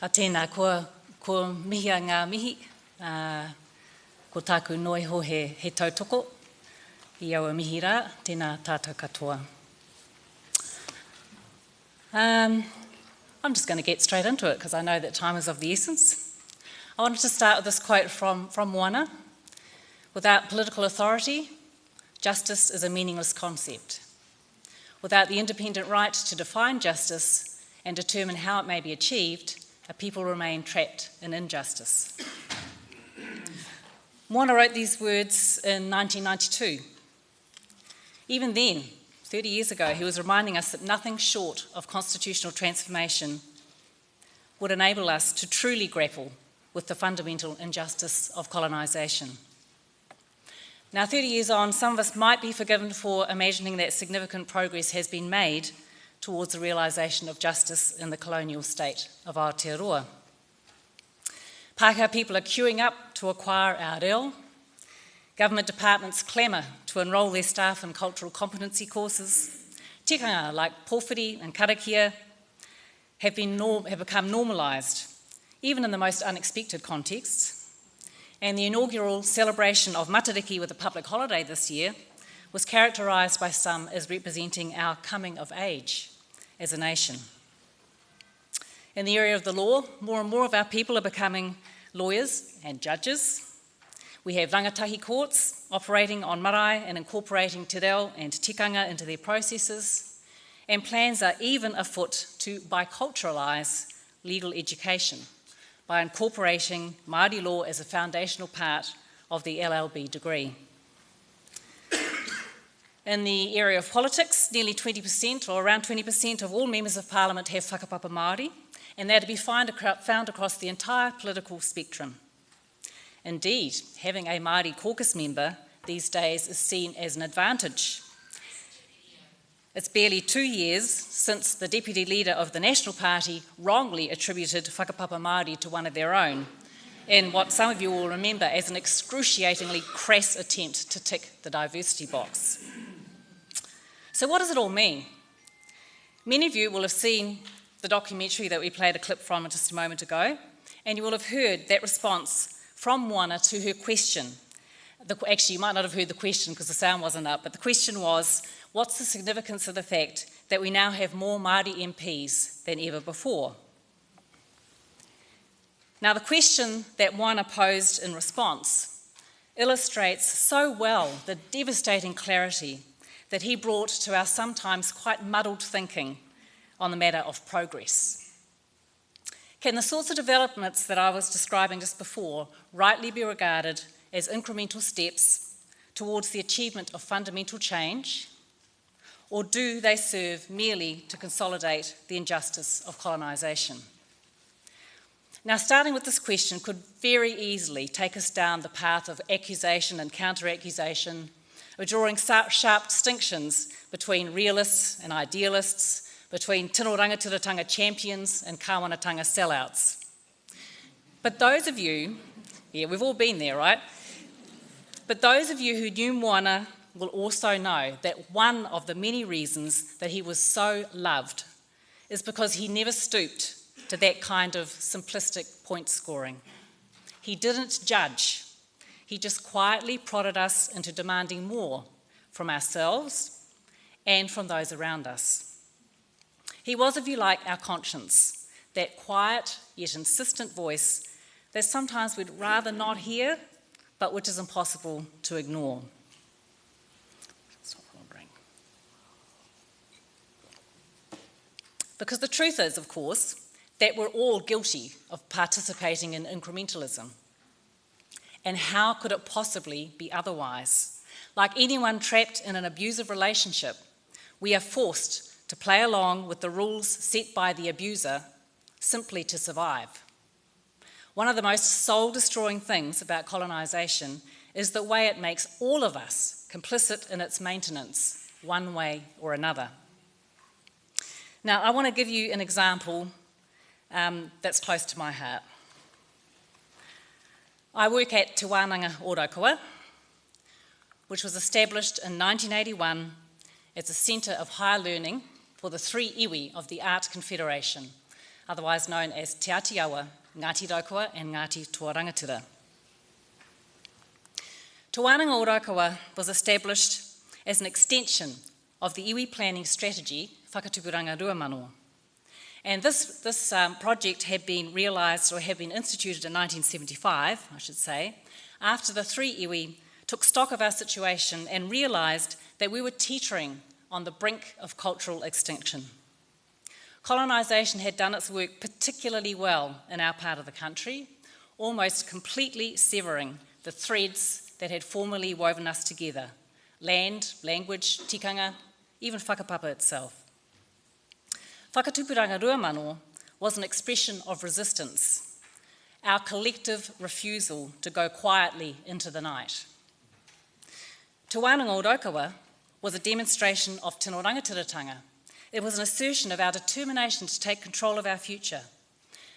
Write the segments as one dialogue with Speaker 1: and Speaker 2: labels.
Speaker 1: A tēnā, ko mihi a ngā mihi, ko tāku noiho he tautoko, I aua mihi rā, tēnā tātou katoa. I'm just going to get straight into it because I know that time is of the essence. I wanted to start with this quote from Moana. Without political authority, justice is a meaningless concept. Without the independent right to define justice and determine how it may be achieved, a people remain trapped in injustice. Moana wrote these words in 1992. Even then, 30 years ago, he was reminding us that nothing short of constitutional transformation would enable us to truly grapple with the fundamental injustice of colonisation. Now, 30 years on, some of us might be forgiven for imagining that significant progress has been made towards the realisation of justice in the colonial state of Aotearoa. Pākehā people are queuing up to acquire our reo. Government departments clamour to enrol their staff in cultural competency courses. Tikanga like pōwhiri and karakia have become normalised, even in the most unexpected contexts. And the inaugural celebration of Matariki with a public holiday this year was characterised by some as representing our coming of age as a nation. In the area of the law, more and more of our people are becoming lawyers and judges. We have rangatahi courts operating on marae and incorporating te reo and tikanga into their processes, and plans are even afoot to biculturalise legal education by incorporating Māori law as a foundational part of the LLB degree. In the area of politics, nearly 20% or around 20% of all members of Parliament have whakapapa Māori, and they're to be found across the entire political spectrum. Indeed, having a Māori caucus member these days is seen as an advantage. It's barely 2 years since the Deputy Leader of the National Party wrongly attributed whakapapa Māori to one of their own, in what some of you will remember as an excruciatingly crass attempt to tick the diversity box. So what does it all mean? Many of you will have seen the documentary that we played a clip from just a moment ago, and you will have heard that response from Moana to her question. Actually, you might not have heard the question because the sound wasn't up, but the question was, what's the significance of the fact that we now have more Māori MPs than ever before? Now, the question that Moana posed in response illustrates so well the devastating clarity that he brought to our sometimes quite muddled thinking on the matter of progress. Can the sorts of developments that I was describing just before rightly be regarded as incremental steps towards the achievement of fundamental change, or do they serve merely to consolidate the injustice of colonisation? Now, starting with this question could very easily take us down the path of accusation and counter-accusation, of drawing sharp distinctions between realists and idealists, between tino Rangatiratanga champions and kāwanatanga sellouts. But those of you, yeah, we've all been there, right? But those of you who knew Moana will also know that one of the many reasons that he was so loved is because he never stooped to that kind of simplistic point scoring. He didn't judge. He just quietly prodded us into demanding more from ourselves and from those around us. He was, if you like, our conscience, that quiet yet insistent voice that sometimes we'd rather not hear, but which is impossible to ignore. Because the truth is, of course, that we're all guilty of participating in incrementalism. And how could it possibly be otherwise? Like anyone trapped in an abusive relationship, we are forced to play along with the rules set by the abuser simply to survive. One of the most soul-destroying things about colonisation is the way it makes all of us complicit in its maintenance, one way or another. Now, I want to give you an example that's close to my heart. I work at Te Wānanga Ōraukawa, which was established in 1981 as a centre of higher learning for the 3 iwi of the Art Confederation, otherwise known as Te Atiawa, Ngāti Raukawa and Ngāti Tuarangatira. Te Wānanga o Raukawa was established as an extension of the iwi planning strategy, Whakatupuranga Ruamano. And this project had been realised, or had been instituted in 1975, I should say, after the three iwi took stock of our situation and realised that we were teetering on the brink of cultural extinction. Colonisation had done its work particularly well in our part of the country, almost completely severing the threads that had formerly woven us together: land, language, tikanga, even whakapapa itself. Whakatupuranga Ruamano was an expression of resistance, our collective refusal to go quietly into the night. Te Wānanga o Raukawa was a demonstration of tino Rangatiratanga. It was an assertion of our determination to take control of our future.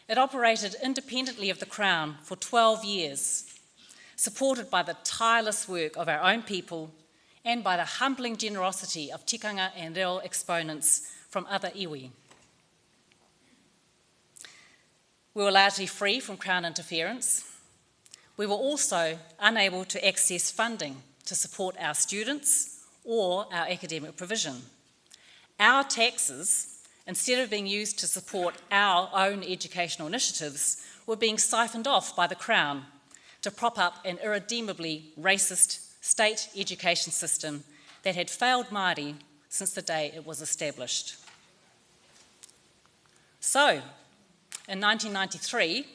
Speaker 1: It operated independently of the Crown for 12 years, supported by the tireless work of our own people and by the humbling generosity of tikanga and reo exponents from other iwi. We were largely free from Crown interference. We were also unable to access funding to support our students or our academic provision. Our taxes, instead of being used to support our own educational initiatives, were being siphoned off by the Crown to prop up an irredeemably racist state education system that had failed Māori since the day it was established. So, in 1993,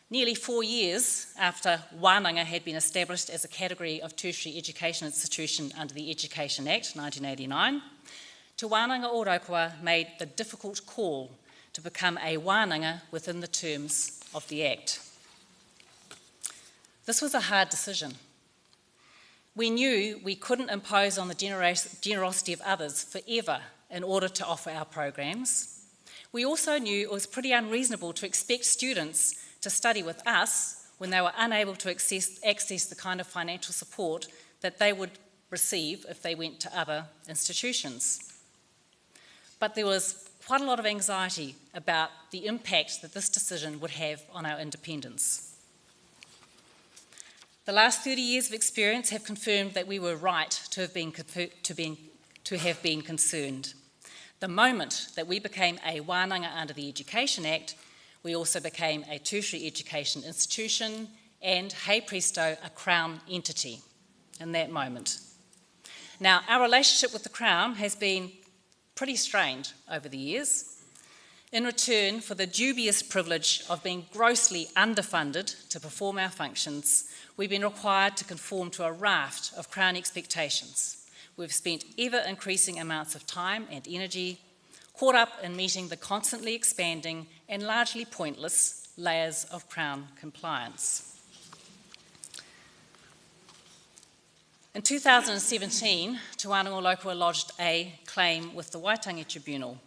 Speaker 1: nearly 4 years after wānanga had been established as a category of tertiary education institution under the Education Act 1989, Te Wānanga o Raukawa made the difficult call to become a wānanga within the terms of the Act. This was a hard decision. We knew we couldn't impose on the generosity of others forever in order to offer our programs. We also knew it was pretty unreasonable to expect students to study with us when they were unable to access the kind of financial support that they would receive if they went to other institutions. But there was quite a lot of anxiety about the impact that this decision would have on our independence. The last 30 years of experience have confirmed that we were right to have been concerned. The moment that we became a wānanga under the Education Act, we also became a tertiary education institution and, hey presto, a Crown entity in that moment. Now, our relationship with the Crown has been pretty strained over the years. In return for the dubious privilege of being grossly underfunded to perform our functions, we've been required to conform to a raft of Crown expectations. We've spent ever-increasing amounts of time and energy caught up in meeting the constantly expanding and largely pointless layers of Crown compliance. In 2017, Te Wānanga o Raukawa lodged a claim with the Waitangi Tribunal,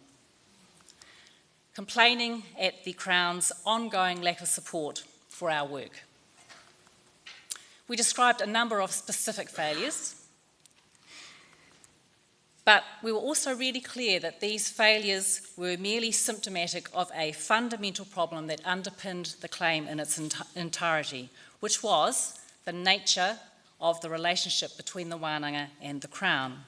Speaker 1: complaining at the Crown's ongoing lack of support for our work. We described a number of specific failures, but we were also really clear that these failures were merely symptomatic of a fundamental problem that underpinned the claim in its entirety, which was the nature of the relationship between the wānanga and the Crown.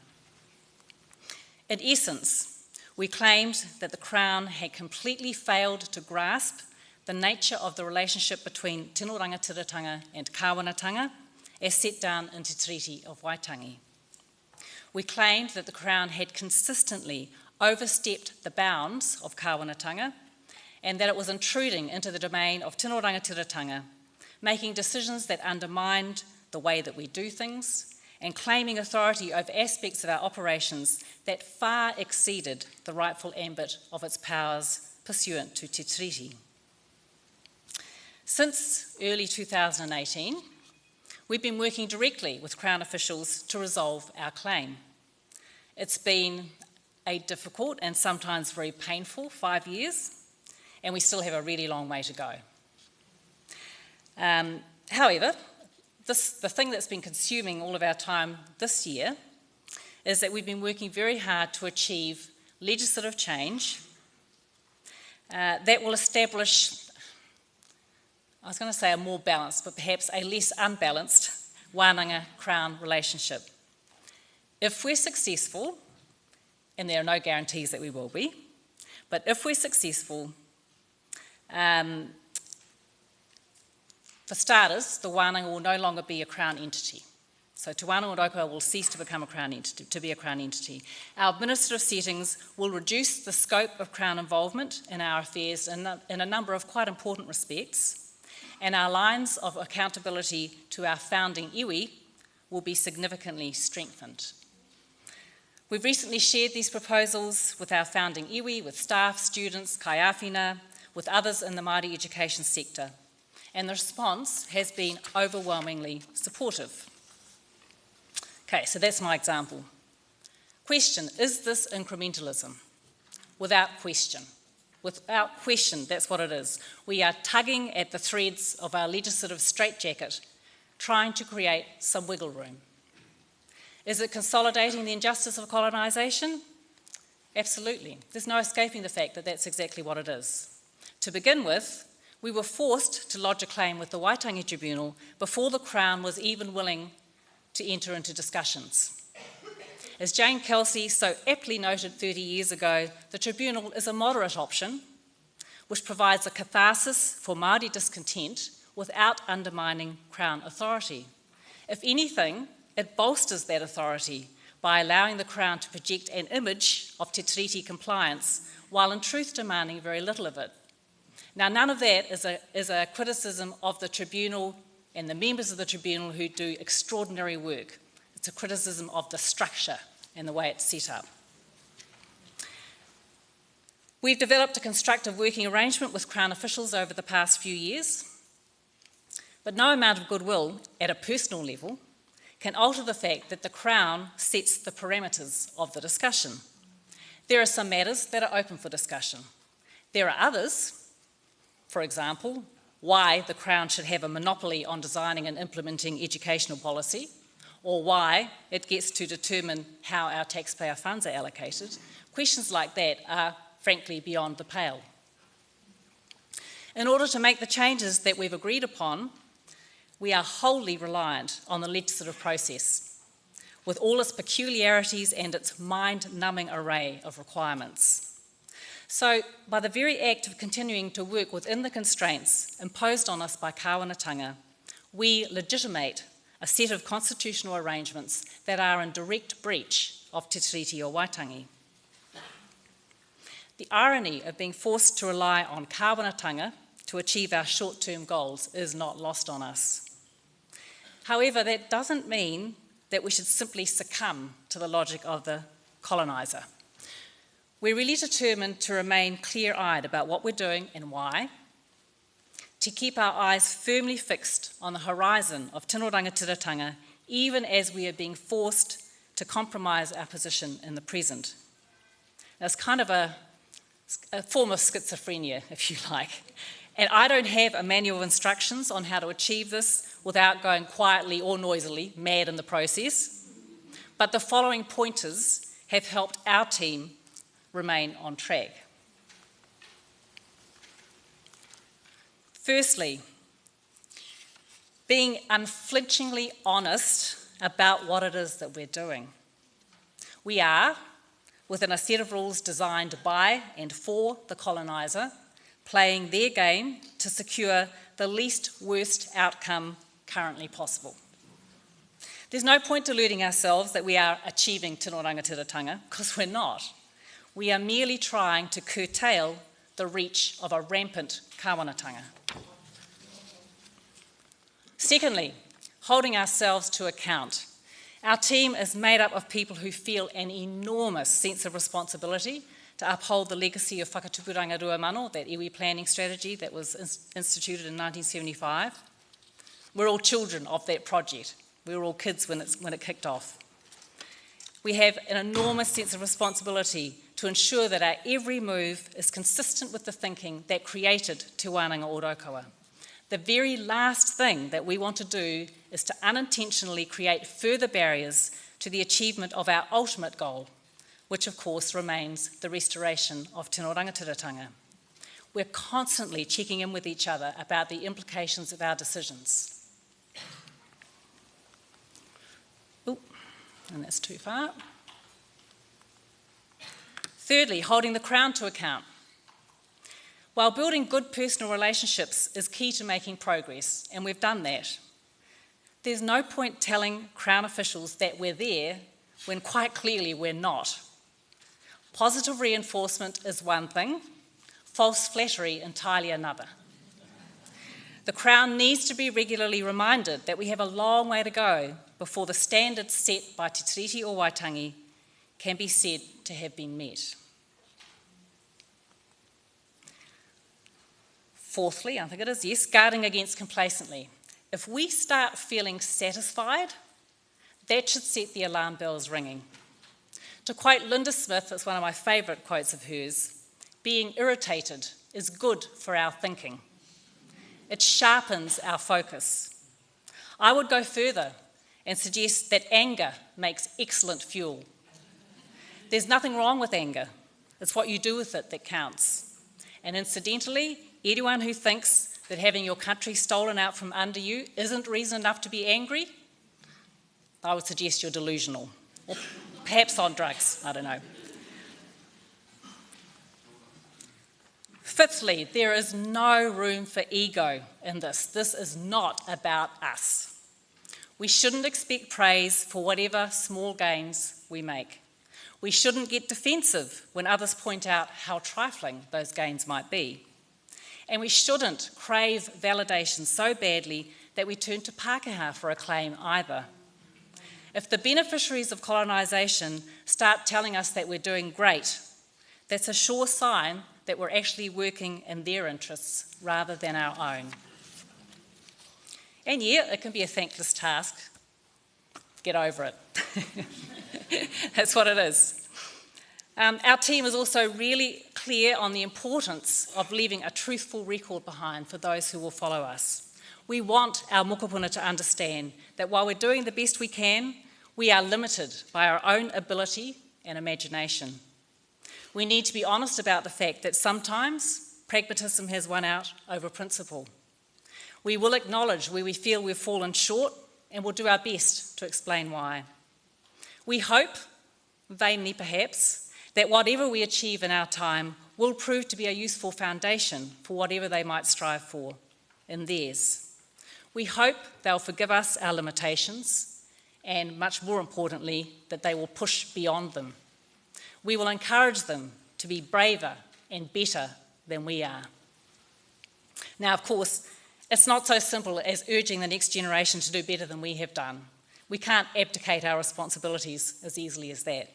Speaker 1: In essence, we claimed that the Crown had completely failed to grasp the nature of the relationship between tino Rangatiratanga and kāwanatanga as set down in Te Tiriti of Waitangi. We claimed that the Crown had consistently overstepped the bounds of kāwanatanga and that it was intruding into the domain of tino Rangatiratanga, making decisions that undermined the way that we do things and claiming authority over aspects of our operations that far exceeded the rightful ambit of its powers pursuant to Te Tiriti. Since early 2018, we've been working directly with Crown officials to resolve our claim. It's been a difficult and sometimes very painful 5 years, and we still have a really long way to go. However, the thing that's been consuming all of our time this year is that we've been working very hard to achieve legislative change that will establish, I was going to say a more balanced, but perhaps a less unbalanced wānanga-crown relationship. If we're successful, and there are no guarantees that we will be, but if we're successful, for starters, the wānanga will no longer be a Crown entity. So Te Wānanga Ōrākau will cease to become a Crown entity, to be a Crown entity. Our administrative settings will reduce the scope of Crown involvement in our affairs in a number of quite important respects, and our lines of accountability to our founding iwi will be significantly strengthened. We've recently shared these proposals with our founding iwi, with staff, students, kaiawhina, with others in the Māori education sector, and the response has been overwhelmingly supportive. Okay, so that's my example. Question, is this incrementalism? Without question. Without question, that's what it is. We are tugging at the threads of our legislative straitjacket, trying to create some wiggle room. Is it consolidating the injustice of colonisation? Absolutely. There's no escaping the fact that that's exactly what it is. To begin with, we were forced to lodge a claim with the Waitangi Tribunal before the Crown was even willing to enter into discussions. As Jane Kelsey so aptly noted 30 years ago, the Tribunal is a moderate option which provides a catharsis for Māori discontent without undermining Crown authority. If anything, it bolsters that authority by allowing the Crown to project an image of Te Tiriti compliance while in truth demanding very little of it. Now, none of that is a criticism of the Tribunal and the members of the Tribunal who do extraordinary work. It's a criticism of the structure and the way it's set up. We've developed a constructive working arrangement with Crown officials over the past few years, but no amount of goodwill at a personal level can alter the fact that the Crown sets the parameters of the discussion. There are some matters that are open for discussion. There are others, for example, why the Crown should have a monopoly on designing and implementing educational policy, or why it gets to determine how our taxpayer funds are allocated. Questions like that are, frankly, beyond the pale. In order to make the changes that we've agreed upon, we are wholly reliant on the legislative process, with all its peculiarities and its mind-numbing array of requirements. So, by the very act of continuing to work within the constraints imposed on us by Kāwanatanga, we legitimate a set of constitutional arrangements that are in direct breach of Te Tiriti o Waitangi. The irony of being forced to rely on Kāwanatanga to achieve our short-term goals is not lost on us. However, that doesn't mean that we should simply succumb to the logic of the coloniser. We're really determined to remain clear-eyed about what we're doing and why, to keep our eyes firmly fixed on the horizon of Tino Rangatiratanga, even as we are being forced to compromise our position in the present. Now, it's kind of a form of schizophrenia, if you like. And I don't have a manual of instructions on how to achieve this without going quietly or noisily mad in the process. But the following pointers have helped our team remain on track. Firstly, being unflinchingly honest about what it is that we're doing. We are, within a set of rules designed by and for the coloniser, playing their game to secure the least worst outcome currently possible. There's no point deluding ourselves that we are achieving Tino Rangatiratanga, because we're not. We are merely trying to curtail the reach of a rampant kāwanatanga. Secondly, holding ourselves to account. Our team is made up of people who feel an enormous sense of responsibility to uphold the legacy of Whakaputanga Rua Mano, that iwi planning strategy that was instituted in 1975. We're all children of that project. We were all kids when it kicked off. We have an enormous sense of responsibility to ensure that our every move is consistent with the thinking that created Te Wānanga Ōrākau. The very last thing that we want to do is to unintentionally create further barriers to the achievement of our ultimate goal, which of course remains the restoration of Tino Rangatiratanga. we're constantly checking in with each other about the implications of our decisions. Ooh, and that's too far. Thirdly, holding the Crown to account. While building good personal relationships is key to making progress, and we've done that, there's no point telling Crown officials that we're there when quite clearly we're not. Positive reinforcement is one thing, false flattery entirely another. The Crown needs to be regularly reminded that we have a long way to go before the standards set by Te Tiriti or Waitangi can be said to have been met. Fourthly, I think it is, yes, guarding against complacently. If we start feeling satisfied, that should set the alarm bells ringing. To quote Linda Smith, it's one of my favourite quotes of hers, being irritated is good for our thinking. It sharpens our focus. I would go further and suggest that anger makes excellent fuel. There's nothing wrong with anger. It's what you do with it that counts. And incidentally, anyone who thinks that having your country stolen out from under you isn't reason enough to be angry, I would suggest you're delusional, or perhaps on drugs, I don't know. Fifthly, there is no room for ego in this. This is not about us. We shouldn't expect praise for whatever small gains we make. We shouldn't get defensive when others point out how trifling those gains might be. And we shouldn't crave validation so badly that we turn to Pākehā for acclaim either. If the beneficiaries of colonisation start telling us that we're doing great, that's a sure sign that we're actually working in their interests rather than our own. And yeah, it can be a thankless task. Get over it. That's what it is. Our team is also really clear on the importance of leaving a truthful record behind for those who will follow us. We want our mokopuna to understand that while we're doing the best we can, we are limited by our own ability and imagination. We need to be honest about the fact that sometimes pragmatism has won out over principle. We will acknowledge where we feel we've fallen short and will do our best to explain why. We hope, vainly perhaps, that whatever we achieve in our time will prove to be a useful foundation for whatever they might strive for in theirs. We hope they'll forgive us our limitations and, much more importantly, that they will push beyond them. We will encourage them to be braver and better than we are. Now, of course, it's not so simple as urging the next generation to do better than we have done. We can't abdicate our responsibilities as easily as that,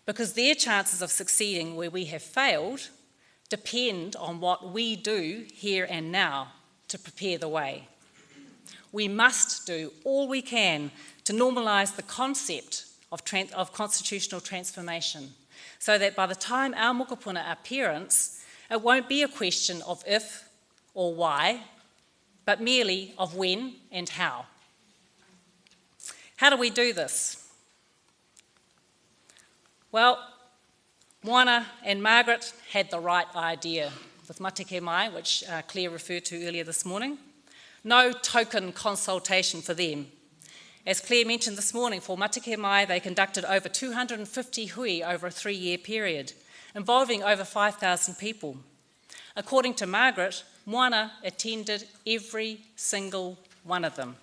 Speaker 1: because their chances of succeeding where we have failed depend on what we do here and now to prepare the way. We must do all we can to normalise the concept of constitutional transformation, so that by the time our mokopuna are parents, it won't be a question of if or why, but merely of when and how. How do we do this? Well, Moana and Margaret had the right idea with Matike Mai, which Claire referred to earlier this morning. No token consultation for them. As Claire mentioned this morning, for Matike Mai, they conducted over 250 hui over a 3-year period, involving over 5,000 people. According to Margaret, Moana attended every single one of them.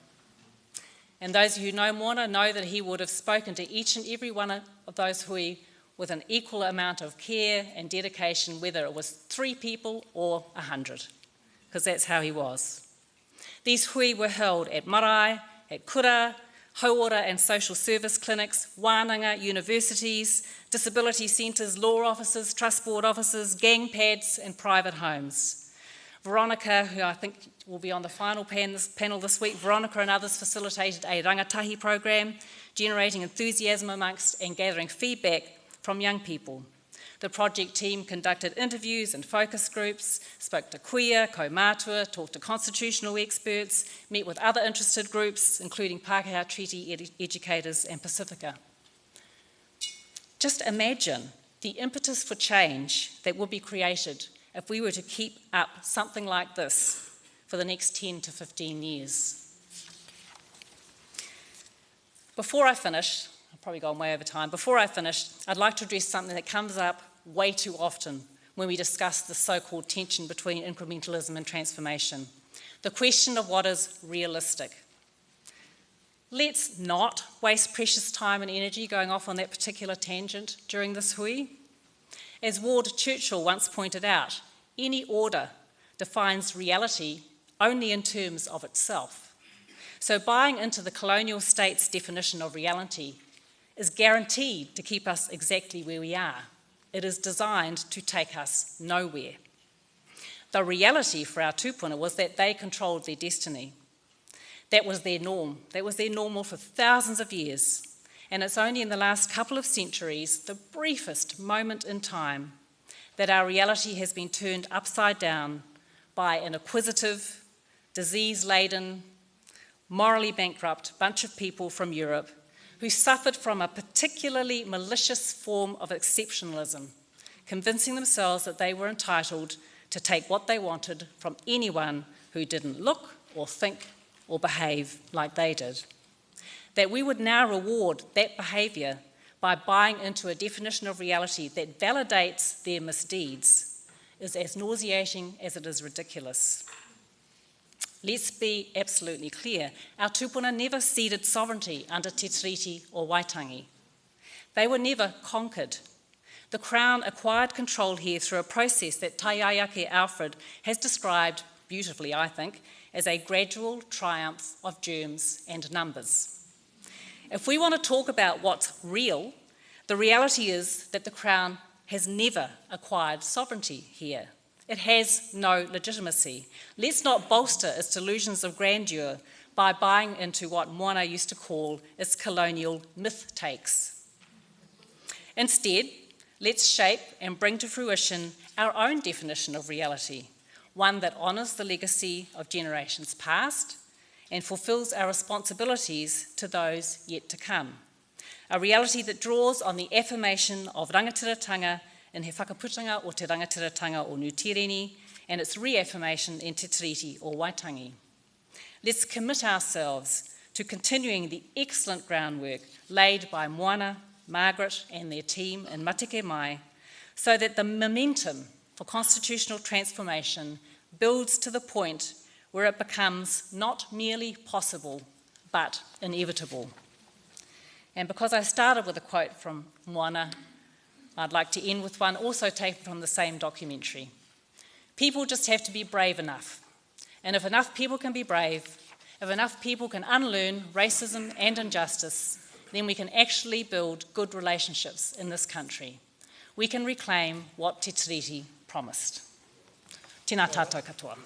Speaker 1: And those who know Moana know that he would have spoken to each and every one of those hui with an equal amount of care and dedication, whether it was 3 people or 100, because that's how he was. These hui were held at marae, at kura, hauora and social service clinics, wānanga, universities, disability centres, law offices, trust board offices, gang pads and private homes. Veronica, who I think will be on the final panel this week, Veronica and others facilitated a rangatahi program, generating enthusiasm amongst and gathering feedback from young people. The project team conducted interviews and focus groups, spoke to kuia, kaumātua, talked to constitutional experts, met with other interested groups, including Pākehā Treaty educators and Pacifica. Just imagine the impetus for change that would be created if we were to keep up something like this for the next 10 to 15 years. Before I finish, I've probably gone way over time, before I finish, I'd like to address something that comes up way too often when we discuss the so-called tension between incrementalism and transformation. The question of what is realistic. Let's not waste precious time and energy going off on that particular tangent during this hui. As Ward Churchill once pointed out, any order defines reality only in terms of itself. So buying into the colonial state's definition of reality is guaranteed to keep us exactly where we are. It is designed to take us nowhere. The reality for our tūpuna was that they controlled their destiny. That was their norm. That was their normal for thousands of years. And it's only in the last couple of centuries, the briefest moment in time, that our reality has been turned upside down by an acquisitive, disease-laden, morally bankrupt bunch of people from Europe who suffered from a particularly malicious form of exceptionalism, convincing themselves that they were entitled to take what they wanted from anyone who didn't look or think or behave like they did. That we would now reward that behaviour by buying into a definition of reality that validates their misdeeds is as nauseating as it is ridiculous. Let's be absolutely clear. Our tūpuna never ceded sovereignty under Te Tiriti or Waitangi. They were never conquered. The Crown acquired control here through a process that Taiaiake Alfred has described beautifully, I think, as a gradual triumph of germs and numbers. If we want to talk about what's real, the reality is that the Crown has never acquired sovereignty here. It has no legitimacy. Let's not bolster its delusions of grandeur by buying into what Moana used to call its colonial myth takes. Instead, let's shape and bring to fruition our own definition of reality, one that honours the legacy of generations past and fulfills our responsibilities to those yet to come. A reality that draws on the affirmation of Rangatiratanga in He Whakaputanga o Te Rangatiratanga o Niu Tireni and its reaffirmation in Te Tiriti or Waitangi. Let's commit ourselves to continuing the excellent groundwork laid by Moana, Margaret and their team in Matike Mai so that the momentum for constitutional transformation builds to the point where it becomes not merely possible but inevitable. And because I started with a quote from Moana, I'd like to end with one also taken from the same documentary. People just have to be brave enough. And if enough people can be brave, if enough people can unlearn racism and injustice, then we can actually build good relationships in this country. We can reclaim what Te Tiriti promised. Tēnā tātou katoa.